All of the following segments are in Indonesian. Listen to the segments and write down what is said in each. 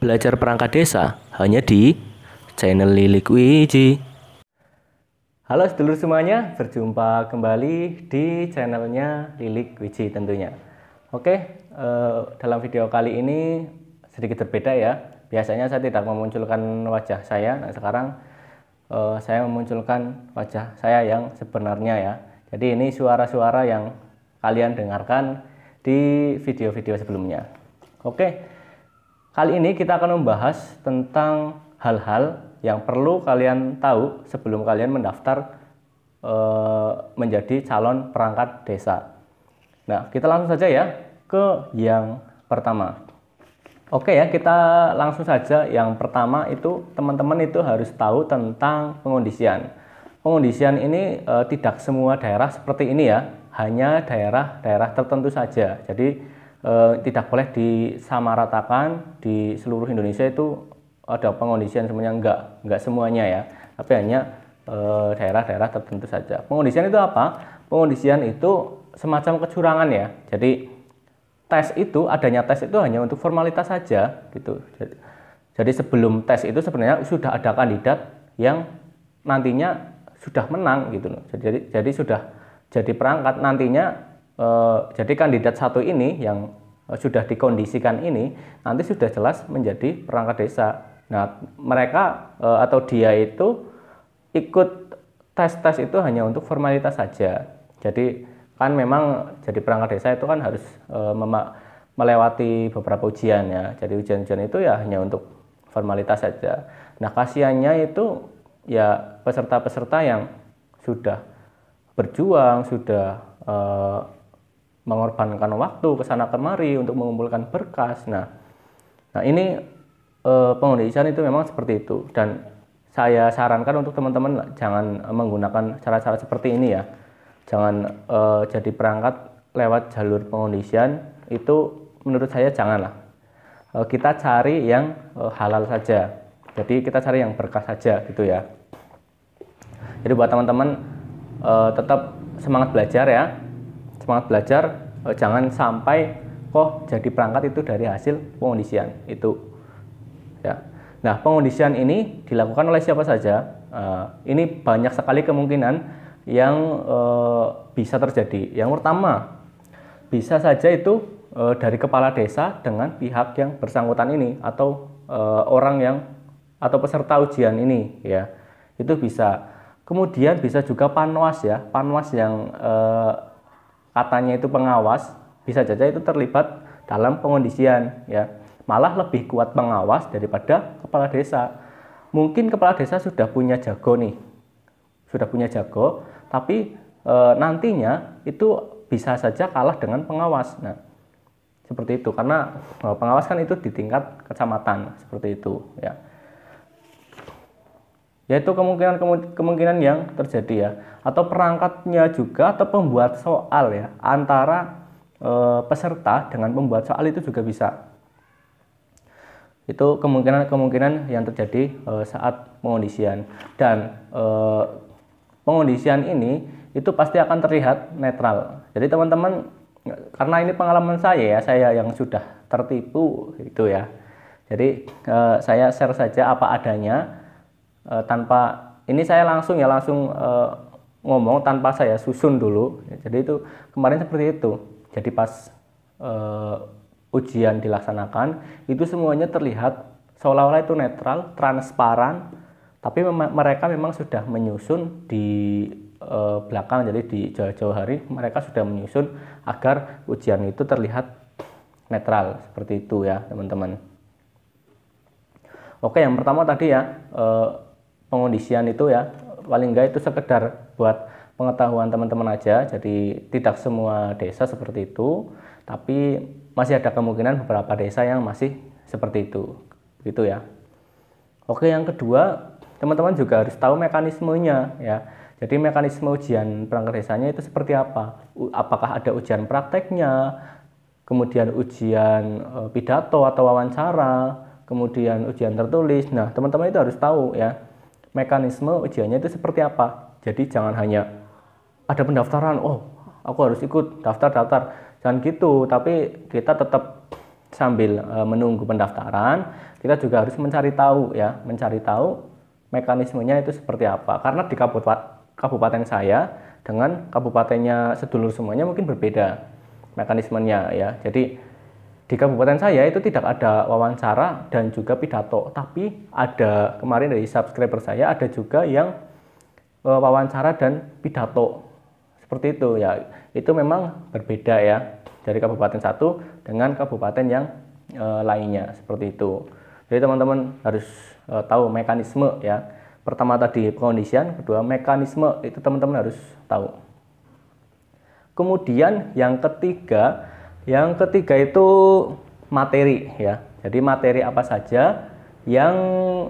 Belajar perangkat desa hanya di channel Lilik Wiji. Halo sedulur semuanya, berjumpa kembali di channelnya Lilik Wiji tentunya. Oke, dalam video kali ini sedikit berbeda ya. Biasanya saya tidak memunculkan wajah saya. Nah sekarang saya memunculkan wajah saya yang sebenarnya ya. Jadi ini suara-suara yang kalian dengarkan di video-video sebelumnya. Oke. Kali ini kita akan membahas tentang hal-hal yang perlu kalian tahu sebelum kalian mendaftar menjadi calon perangkat desa. Nah, kita langsung saja ya ke yang pertama. Oke ya, kita langsung saja. Yang pertama itu teman-teman itu harus tahu tentang pengondisian. Pengondisian ini tidak semua daerah seperti ini ya, hanya daerah-daerah tertentu saja. Jadi tidak boleh disamaratakan di seluruh Indonesia itu ada pengondisian semuanya, enggak semuanya ya, tapi hanya daerah-daerah tertentu saja. Pengondisian itu apa? Pengondisian itu semacam kecurangan ya. Jadi adanya tes itu hanya untuk formalitas saja gitu. Jadi sebelum tes itu sebenarnya sudah ada kandidat yang nantinya sudah menang gitu loh. Jadi sudah jadi perangkat nantinya. Jadi kandidat satu ini yang sudah dikondisikan ini nanti sudah jelas menjadi perangkat desa. Nah mereka atau dia itu ikut tes itu hanya untuk formalitas saja. Jadi kan memang jadi perangkat desa itu kan harus melewati beberapa ujian ya. Jadi ujian-ujian itu ya hanya untuk formalitas saja. Nah kasihannya itu ya peserta-peserta yang sudah berjuang, sudah mengorbankan waktu ke sana kemari untuk mengumpulkan berkas. Nah ini pengondisian itu memang seperti itu, dan saya sarankan untuk teman-teman jangan menggunakan cara-cara seperti ini ya. Jangan jadi perangkat lewat jalur pengondisian, itu menurut saya janganlah. Kita cari yang halal saja. Jadi kita cari yang berkah saja gitu ya. Jadi buat teman-teman tetap semangat belajar ya. Semangat belajar, jangan sampai kok jadi perangkat itu dari hasil pengondisian itu ya. Nah pengondisian ini dilakukan oleh siapa saja? Ini banyak sekali kemungkinan yang bisa terjadi. Yang pertama, bisa saja itu dari kepala desa dengan pihak yang bersangkutan ini, atau orang yang atau peserta ujian ini ya, itu bisa. Kemudian bisa juga panwas ya, panwas yang katanya itu pengawas, bisa saja itu terlibat dalam pengondisian ya. Malah lebih kuat pengawas daripada kepala desa. Mungkin kepala desa sudah punya jago nih, tapi nantinya itu bisa saja kalah dengan pengawas. Nah seperti itu, karena pengawas kan itu di tingkat kecamatan seperti itu ya. Yaitu kemungkinan yang terjadi ya. Atau perangkatnya juga, atau pembuat soal ya, antara peserta dengan pembuat soal itu juga bisa. Itu kemungkinan yang terjadi saat pengondisian. Dan pengondisian ini itu pasti akan terlihat netral. Jadi teman-teman, karena ini pengalaman saya ya, saya yang sudah tertipu itu ya. Jadi saya share saja apa adanya, tanpa ini saya langsung ngomong tanpa saya susun dulu. Jadi itu kemarin seperti itu. Jadi pas ujian dilaksanakan itu semuanya terlihat seolah-olah itu netral, transparan, tapi mereka memang sudah menyusun di belakang. Jadi di jauh-jauh hari mereka sudah menyusun agar ujian itu terlihat netral seperti itu ya teman-teman. Oke, yang pertama tadi ya, pengondisian itu ya, paling enggak itu sekedar buat pengetahuan teman-teman aja. Jadi tidak semua desa seperti itu, tapi masih ada kemungkinan beberapa desa yang masih seperti itu gitu ya. Oke, yang kedua, teman-teman juga harus tahu mekanismenya ya. Jadi mekanisme ujian perangkat desanya itu seperti apa? Apakah ada ujian prakteknya, kemudian ujian pidato atau wawancara, kemudian ujian tertulis. Nah teman-teman itu harus tahu ya, mekanisme ujiannya itu seperti apa. Jadi jangan hanya ada pendaftaran, oh aku harus ikut daftar, jangan gitu. Tapi kita tetap sambil menunggu pendaftaran, kita juga harus mencari tahu ya, mencari tahu mekanismenya itu seperti apa. Karena di kabupaten saya dengan kabupatennya sedulur semuanya mungkin berbeda mekanismenya ya. Jadi di kabupaten saya itu tidak ada wawancara dan juga pidato, tapi ada kemarin dari subscriber saya ada juga yang wawancara dan pidato. Seperti itu ya. Itu memang berbeda ya dari kabupaten satu dengan kabupaten yang lainnya seperti itu. Jadi teman-teman harus tahu mekanisme ya. Pertama tadi pengondisian, kedua mekanisme itu teman-teman harus tahu. Kemudian yang ketiga itu materi ya. Jadi materi apa saja yang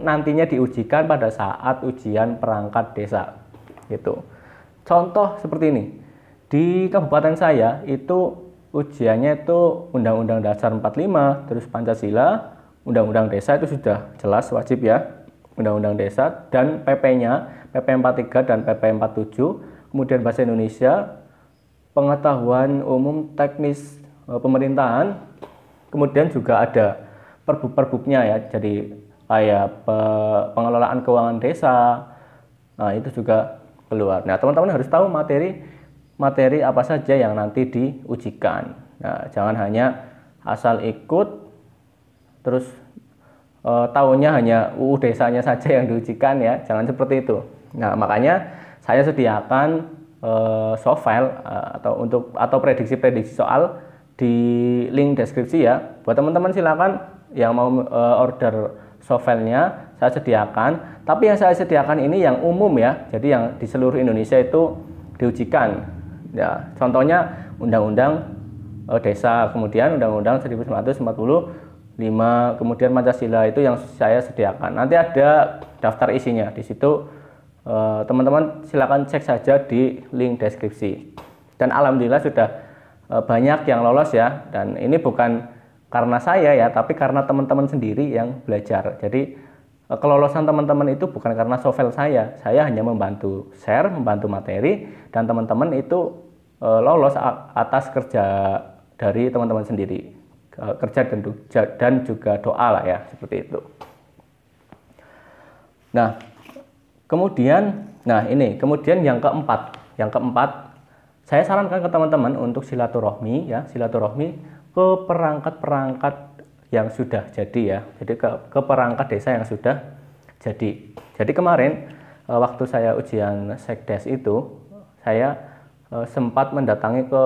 nantinya diujikan pada saat ujian perangkat desa. Gitu. Contoh seperti ini. Di kabupaten saya itu ujiannya itu Undang-Undang Dasar 45, terus Pancasila, Undang-Undang Desa itu sudah jelas wajib ya. Undang-Undang Desa dan PP-nya, PP 43 dan PP 47, kemudian Bahasa Indonesia, pengetahuan umum teknis pemerintahan, kemudian juga ada perbubnya ya, jadi kayak pengelolaan keuangan desa, nah itu juga keluar. Nah teman-teman harus tahu materi apa saja yang nanti diujikan. Nah jangan hanya asal ikut terus tahunnya hanya UU desanya saja yang diujikan ya, jangan seperti itu. Nah makanya saya sediakan soft file atau prediksi-prediksi soal di link deskripsi ya. Buat teman-teman silakan yang mau order soft filenya saya sediakan. Tapi yang saya sediakan ini yang umum ya, jadi yang di seluruh Indonesia itu diujikan. Ya, contohnya Undang-Undang Desa, kemudian Undang-Undang 1945, kemudian Pancasila itu yang saya sediakan. Nanti ada daftar isinya di situ. Teman-teman silakan cek saja di link deskripsi. Dan alhamdulillah sudah banyak yang lolos ya. Dan ini bukan karena saya ya, tapi karena teman-teman sendiri yang belajar. Jadi kelolosan teman-teman itu bukan karena software saya. Saya hanya membantu share, membantu materi, dan teman-teman itu lolos atas kerja dari teman-teman sendiri. Kerja dan juga doa lah ya, seperti itu. Nah, kemudian yang keempat, saya sarankan ke teman-teman untuk silaturahmi ya, silaturahmi ke perangkat-perangkat yang sudah jadi ya, jadi ke perangkat desa yang sudah jadi. Jadi kemarin waktu saya ujian sekdes itu, saya sempat mendatangi ke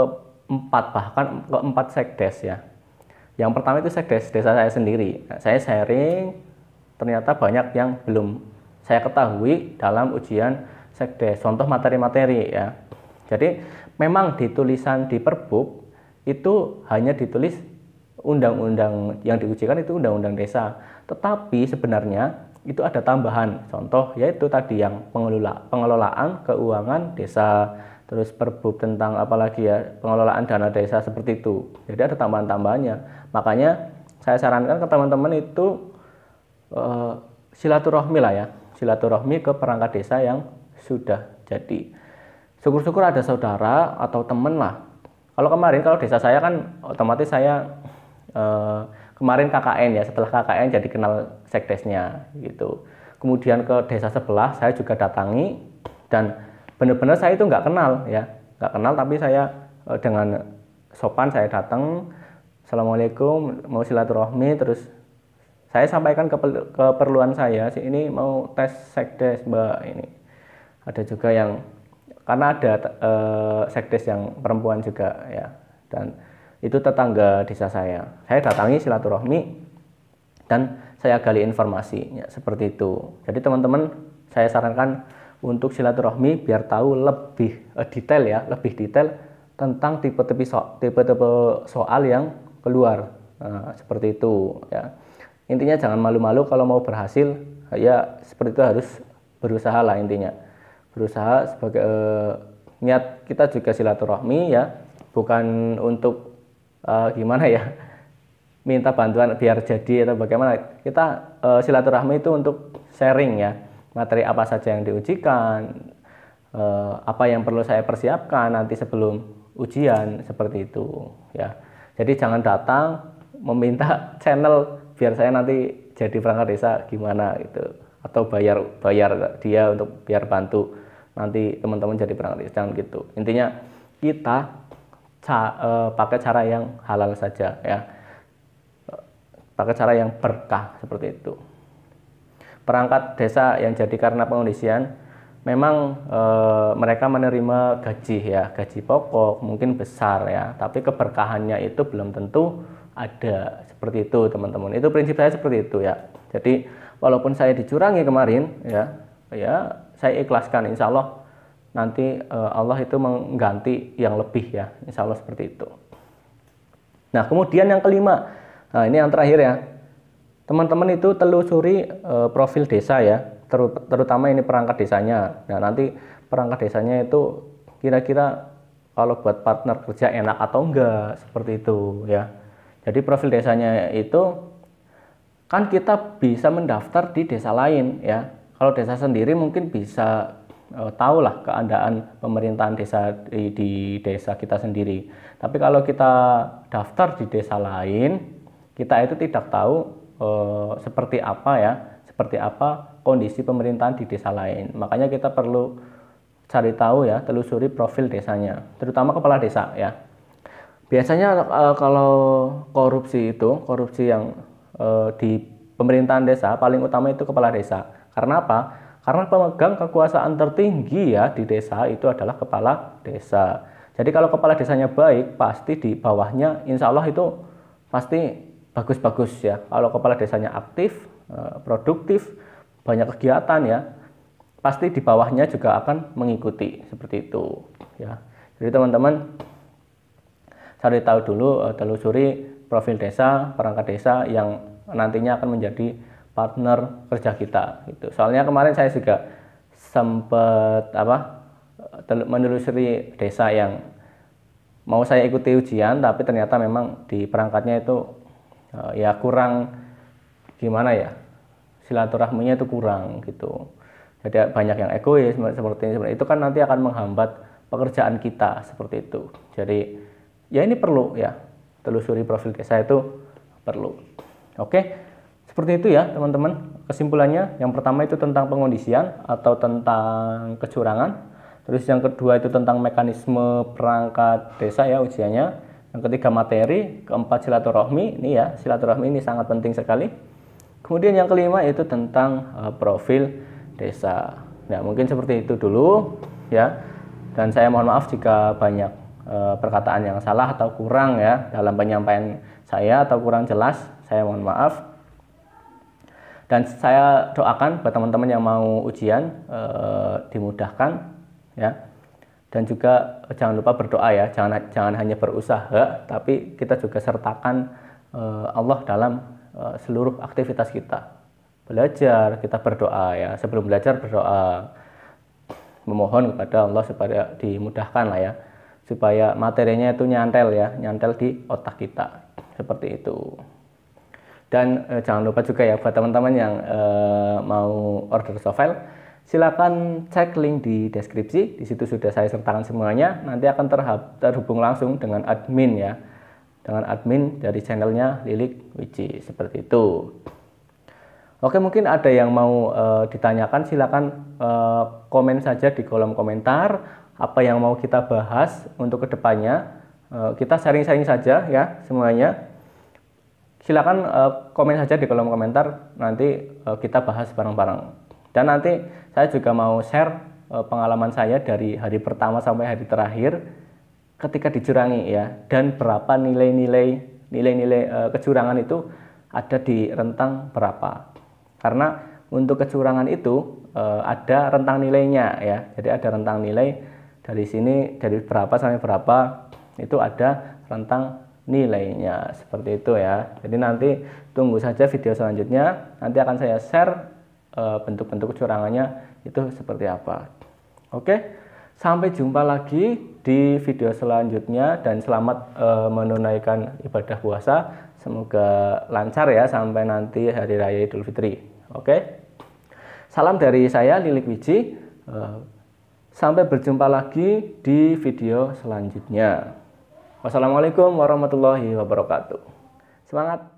4 sekdes ya. Yang pertama itu sekdes desa saya sendiri. Nah, saya sharing, ternyata banyak yang belum saya ketahui dalam ujian sekdes. Contoh materi-materi ya. Jadi memang di tulisan di Perbuk itu hanya ditulis undang-undang yang diujikan itu undang-undang desa. Tetapi sebenarnya itu ada tambahan. Contoh yaitu tadi yang pengelolaan keuangan desa. Terus Perbub tentang apalagi ya, pengelolaan dana desa seperti itu. Jadi ada tambahan-tambahannya. Makanya saya sarankan ke teman-teman itu silaturahmi lah ya, silaturahmi ke perangkat desa yang sudah jadi. Syukur-syukur ada saudara atau teman lah. Kalau desa saya kan otomatis saya kemarin KKN ya, setelah KKN jadi kenal sekdesnya gitu. Kemudian ke desa sebelah saya juga datangi dan benar-benar saya itu nggak kenal ya, nggak kenal, tapi saya dengan sopan saya datang, assalamualaikum, mau silaturahmi, terus saya sampaikan keperluan saya, ini mau tes sekdes mbak, ini ada juga yang karena ada sekdes yang perempuan juga ya, dan itu tetangga desa saya datangi silaturahmi dan saya gali informasi ya, seperti itu. Jadi teman-teman saya sarankan untuk silaturahmi biar tahu lebih detail tentang tipe-tipe soal yang keluar. Nah, seperti itu ya. Intinya jangan malu-malu kalau mau berhasil ya, seperti itu harus berusaha lah intinya. Berusaha sebagai niat kita juga silaturahmi ya, bukan untuk gimana ya, minta bantuan biar jadi atau bagaimana. Kita silaturahmi itu untuk sharing ya, materi apa saja yang diujikan, apa yang perlu saya persiapkan nanti sebelum ujian, seperti itu ya. Jadi jangan datang meminta channel biar saya nanti jadi perangkat desa gimana gitu, atau bayar dia untuk biar bantu nanti teman-teman jadi perangkat desa, jangan gitu. Intinya kita pakai cara yang halal saja ya, pakai cara yang berkah seperti itu. Perangkat desa yang jadi karena pengondisian memang mereka menerima gaji ya, gaji pokok mungkin besar ya, tapi keberkahannya itu belum tentu ada, seperti itu teman-teman. Itu prinsip saya seperti itu ya. Jadi walaupun saya dicurangi kemarin ya saya ikhlaskan, insya Allah nanti Allah itu mengganti yang lebih ya, insya Allah seperti itu. Nah kemudian yang kelima, nah ini yang terakhir ya, teman-teman itu telusuri profil desa ya, terutama ini perangkat desanya. Nah nanti perangkat desanya itu kira-kira kalau buat partner kerja enak atau enggak, seperti itu ya. Jadi profil desanya itu kan kita bisa mendaftar di desa lain ya. Kalau desa sendiri mungkin bisa tahu lah keadaan pemerintahan desa di desa kita sendiri. Tapi kalau kita daftar di desa lain, kita itu tidak tahu seperti apa ya, seperti apa kondisi pemerintahan di desa lain. Makanya kita perlu cari tahu ya, telusuri profil desanya, terutama kepala desa ya. Biasanya kalau korupsi yang di pemerintahan desa paling utama itu kepala desa. Karena apa? Karena pemegang kekuasaan tertinggi ya di desa itu adalah kepala desa. Jadi kalau kepala desanya baik, pasti di bawahnya insya Allah itu pasti bagus-bagus ya. Kalau kepala desanya aktif, produktif, banyak kegiatan ya, pasti di bawahnya juga akan mengikuti seperti itu ya. Jadi teman-teman cari tahu dulu, telusuri profil desa, perangkat desa yang nantinya akan menjadi partner kerja kita gitu. Soalnya kemarin saya juga sempat menelusuri desa yang mau saya ikuti ujian, tapi ternyata memang di perangkatnya itu ya kurang, gimana ya, silaturahminya itu kurang gitu. Jadi banyak yang egois seperti itu kan nanti akan menghambat pekerjaan kita seperti itu. Jadi ya ini perlu ya, telusuri profil desa itu perlu. Oke, seperti itu ya teman-teman. Kesimpulannya, yang pertama itu tentang pengondisian atau tentang kecurangan. Terus yang kedua itu tentang mekanisme perangkat desa ya ujiannya. Yang ketiga materi, keempat silaturahmi. Ini ya, silaturahmi ini sangat penting sekali. Kemudian yang kelima itu tentang profil desa. Nah mungkin seperti itu dulu ya. Dan saya mohon maaf jika banyak perkataan yang salah atau kurang ya dalam penyampaian saya atau kurang jelas, saya mohon maaf. Dan saya doakan buat teman-teman yang mau ujian dimudahkan ya. Dan juga jangan lupa berdoa ya, jangan hanya berusaha, tapi kita juga sertakan Allah dalam seluruh aktivitas kita. Belajar, kita berdoa ya, sebelum belajar berdoa, memohon kepada Allah supaya dimudahkan lah ya, supaya materinya itu nyantel di otak kita, seperti itu. Dan jangan lupa juga ya buat teman-teman yang mau order soft file, silakan cek link di deskripsi. Di situ sudah saya sertakan semuanya. Nanti akan terhubung langsung dengan admin ya, dengan admin dari channelnya Lilik Wiji, seperti itu. Oke, mungkin ada yang mau ditanyakan, silakan komen saja di kolom komentar. Apa yang mau kita bahas untuk kedepannya, kita sharing-sharing saja ya semuanya. Silakan komen saja di kolom komentar, nanti kita bahas bareng-bareng. Dan nanti saya juga mau share pengalaman saya dari hari pertama sampai hari terakhir ketika dicurangi ya, dan berapa nilai-nilai kecurangan itu ada di rentang berapa. Karena untuk kecurangan itu ada rentang nilainya ya. Jadi ada rentang nilai dari sini, dari berapa sampai berapa itu ada rentang nilainya, seperti itu ya. Jadi nanti tunggu saja video selanjutnya, nanti akan saya share bentuk-bentuk kecurangannya itu seperti apa. Oke, sampai jumpa lagi di video selanjutnya dan selamat menunaikan ibadah puasa. Semoga lancar ya sampai nanti hari raya Idul Fitri. Oke, salam dari saya Lilik Wiji. Sampai berjumpa lagi di video selanjutnya. Wassalamualaikum warahmatullahi wabarakatuh. Semangat.